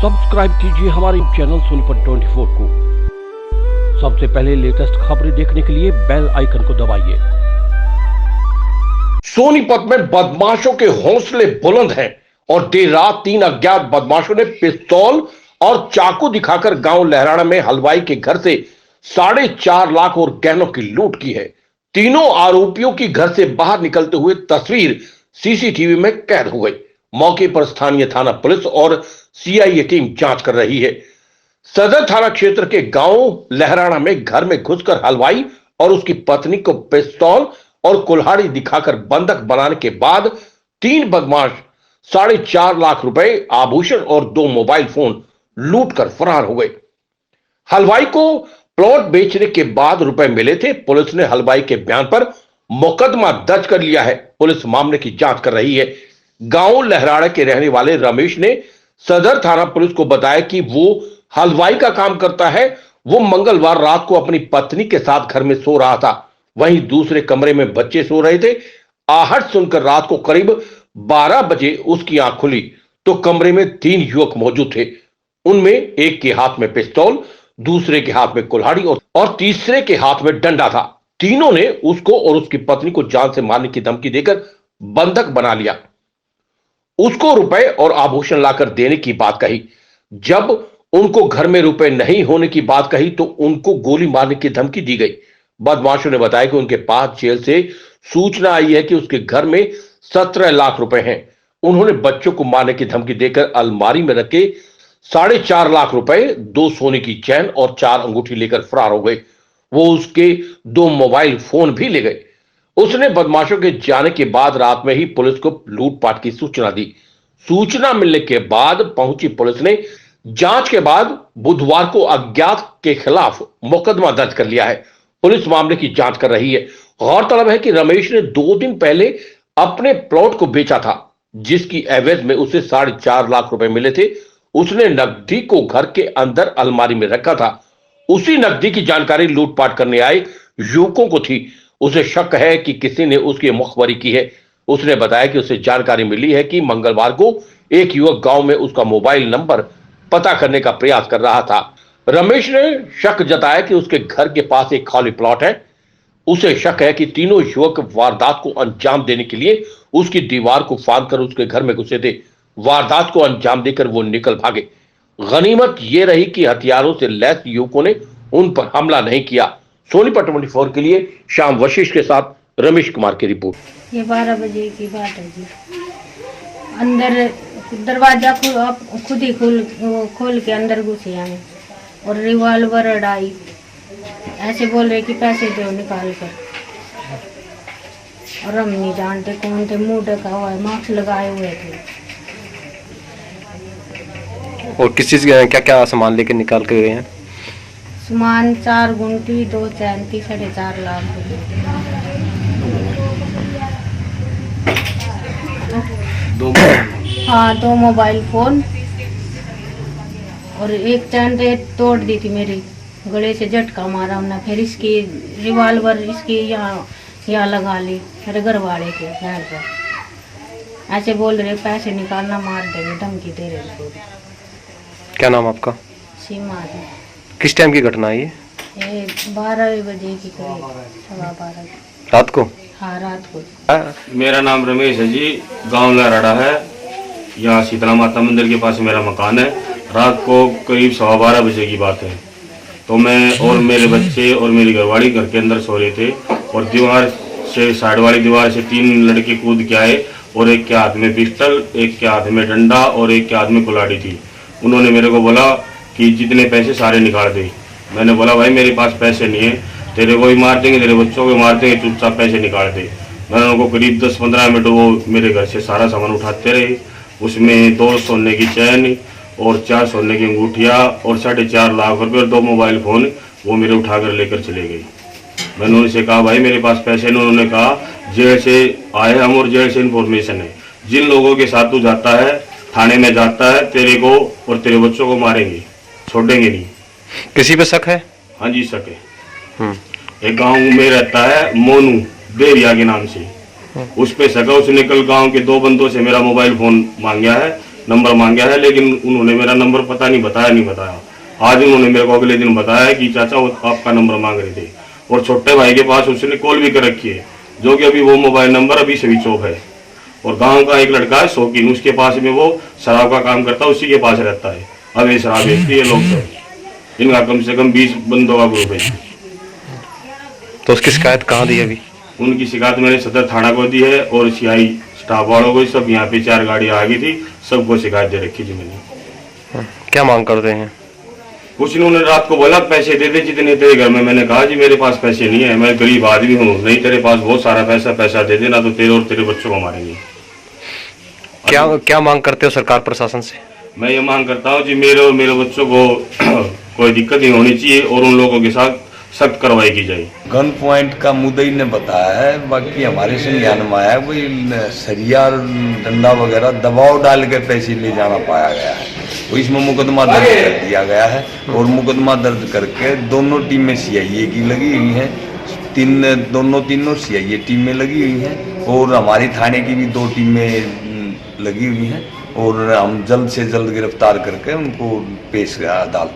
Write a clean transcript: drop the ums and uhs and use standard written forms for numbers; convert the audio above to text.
Subscribe कीजिए हमारे channel Sonipat 24 को। सबसे पहले लेटेस्ट खबरें देखने के लिए बेल आइकन को दबाइए। सोनीपत में बदमाशों के हौसले बुलंद हैं और देर रात 3 अज्ञात बदमाशों ने पिस्तौल और चाकू दिखाकर गांव लहराना में हलवाई के घर से 4.5 लाख और गहनों की लूट की है। तीनों आरोपियों की घर से बाहर निकलते हुए तस्वीर सीसीटीवी में कैद हो गई। मौके पर स्थानीय थाना पुलिस और सीआईए टीम जांच कर रही है। सदर थाना क्षेत्र के गांव लहराना में घर में घुसकर हलवाई और उसकी पत्नी को पिस्तौल और कुल्हाड़ी दिखाकर बंधक बनाने के बाद 3 बदमाश 4.5 लाख रुपए, आभूषण और 2 मोबाइल फोन लूट कर फरार हो गए। हलवाई को प्लॉट बेचने के बाद रुपए मिले थे। पुलिस ने हलवाई के बयान पर मुकदमा दर्ज कर लिया है। पुलिस मामले की जांच कर रही है। गांव लहराड़ा के रहने वाले रमेश ने सदर थाना पुलिस को बताया कि वो हलवाई का काम करता है। वो मंगलवार रात को अपनी पत्नी के साथ घर में सो रहा था। वहीं दूसरे कमरे में बच्चे सो रहे थे। आहट सुनकर रात को करीब 12 बजे उसकी आंख खुली तो कमरे में 3 युवक मौजूद थे। उनमें एक के हाथ में पिस्तौल, दूसरे के हाथ में कुल्हाड़ी और तीसरे के हाथ में डंडा था। तीनों ने उसको और उसकी पत्नी को जान से मारने की धमकी देकर बंधक बना लिया। उसको रुपए और आभूषण लाकर देने की बात कही। जब उनको घर में रुपए नहीं होने की बात कही तो उनको गोली मारने की धमकी दी गई। बदमाशों ने बताया कि उनके पास जेल से सूचना आई है कि उसके घर में 17 लाख रुपए हैं। उन्होंने बच्चों को मारने की धमकी देकर अलमारी में रखे 4.5 लाख रुपए, 2 सोने की चैन और 4 अंगूठी लेकर फरार हो गए। वो उसके 2 मोबाइल फोन भी ले गए। उसने बदमाशों के जाने के बाद रात में ही पुलिस को लूटपाट की सूचना दी। सूचना मिलने के बाद पहुंची पुलिस ने जांच के बाद बुधवार को अज्ञात के खिलाफ मुकदमा दर्ज कर लिया है। पुलिस मामले की जांच कर रही है। गौरतलब है कि रमेश ने 2 दिन पहले अपने प्लॉट को बेचा था, जिसकी एवज में उसे 4.5 लाख रुपए मिले थे। उसने नकदी को घर के अंदर अलमारी में रखा था। उसी नकदी की जानकारी लूटपाट करने आए युवकों को थी। उसे शक है कि किसी ने उसकी मुखबरी की है। उसने बताया कि उसे जानकारी मिली है कि मंगलवार को एक युवक गांव में उसका मोबाइल नंबर पता करने का प्रयास कर रहा था। रमेश ने शक जताया कि उसके घर के पास एक खाली प्लॉट है। उसे शक है कि तीनों युवक वारदात को अंजाम देने के लिए उसकी दीवार को फांदकर उसके घर में घुसे थे। वारदात को अंजाम देकर वो निकल भागे। गनीमत ये रही कि हथियारों से लैस युवकों ने उन पर हमला नहीं किया। सोनीपत 24 के लिए शाम वशिष्ठ के साथ रमेश कुमार की रिपोर्ट। ये 12 बजे की बात है जी। अंदर दरवाजा खुद ही खोल के अंदर घुसे आए और रिवॉल्वर अड़ाई। ऐसे बोल रहे कि पैसे दो निकाल कर। और हम नहीं जानते कौन थे। मुंह ढका हुआ है, मास्क लगाए हुए थे। और किस चीज क्या क्या सामान लेके निकाल के गए हैं? सामान 4 गुंटी, 2 चैन की 4.5 लाख हाँ, 2 मोबाइल फोन और एक चैन तोड़ दी थी मेरी। गले से झटका मारा हमने। फिर इसकी रिवॉल्वर इसकी यहाँ लगा ली मेरे घर वाले के घर पर। ऐसे बोल रहे पैसे निकालना, मार देंगे, धमकी दे रहे। क्या नाम आपका? सीमा। किस टाइम की घटना है ये? 12 बजे की करीब, 12:15 रात को? हाँ, रात को। मेरा नाम रमेश है जी, गांव लहराड़ा है। यहाँ शीतला माता मंदिर के पास मेरा मकान है। रात को करीब 12:15 बजे की बात है। तो मैं और मेरे बच्चे और मेरी घरवाली घर के अंदर सो रहे थे और दीवार से, साइड वाली दीवार से 3 लड़के कूद के आए और एक के हाथ में पिस्टल, एक के हाथ में डंडा और एक के हाथ में कुल्हाड़ी थी। उन्होंने मेरे को बोला कि जितने पैसे सारे निकाल दे। मैंने बोला भाई मेरे पास पैसे नहीं है, तेरे को भी मार देंगे, तेरे बच्चों को मार देंगे, चुपचाप पैसे निकाल दे। मैंने उनको करीब 10-15 मिनट वो मेरे घर से सारा सामान उठाते रहे। उसमें 2 सोने की चैन और 4 सोने की अंगूठियाँ और 4.5 लाख रुपये और 2 मोबाइल फ़ोन वो मेरे उठाकर लेकर चले गई। मैंने उनसे कहा भाई मेरे पास पैसे नहीं। उन्होंने कहा जेल से आए हम और जेल से इन्फॉर्मेशन है, जिन लोगों के साथ तू जाता है, थाने में जाता है, तेरे को और तेरे बच्चों को मारेंगे, छोड़ेंगे नहीं। किसी पे शक है? हाँ जी, शक है। एक गांव में रहता है मोनू देरिया के नाम से, उस पे शक है। उसने कल गांव के 2 बंदों से मेरा मोबाइल फोन मांगा है, नंबर मांगा है, लेकिन उन्होंने मेरा नंबर पता नहीं बताया। आज उन्होंने मेरे को अगले दिन बताया कि चाचा वो आपका नंबर मांग रहे थे, और छोटे भाई के पास उसने कॉल भी कर रखी है, जो कि अभी वो मोबाइल नंबर अभी स्विच ऑफ है। और गांव का एक लड़का है शौकीन, उसके पास में वो शराब का काम करता है, उसी के पास रहता है। अब ये शराब बेचती है लोग से, इनका कम से कम 20 बंदों का ग्रुप है। तो उसकी शिकायत कहाँ दी अभी? उनकी शिकायत मैंने सदर थाना को दी है, और सीआई स्टाफ वालों को, सब यहाँ पे 4 गाड़ियाँ आ गई थी, सबको शिकायत दे रखी थी मैंने। क्या मांग करते हैं? कुछ इन्होंने रात को बोला पैसे दे दे जितने तेरे घर में। मैंने कहा जी मेरे पास पैसे नहीं है, मैं गरीब आदमी हूँ, नहीं तेरे पास बहुत सारा पैसा दे देना तो तेरे और तेरे बच्चों को मारेंगे। क्या मांग करते हो सरकार प्रशासन से? मैं ये मांग करता हूँ जी मेरे और मेरे बच्चों को कोई दिक्कत नहीं होनी चाहिए, और उन लोगों के साथ सख्त कार्रवाई की जाए। गन पॉइंट का मुद्दई ने बताया है, बाकी हमारे संज्ञान में आया कोई सरिया डंडा वगैरह दबाव डाल के पैसे ले जाना पाया गया है, तो इसमें मुकदमा दर्ज कर दिया गया है। और मुकदमा दर्ज करके दोनों टीमें सीआईए की लगी हुई हैं, तीनों सीआईए टीमें लगी हुई हैं, और हमारी थाने की भी 2 टीमें लगी हुई हैं, और हम जल्द से जल्द गिरफ्तार करके उनको पेश अदालत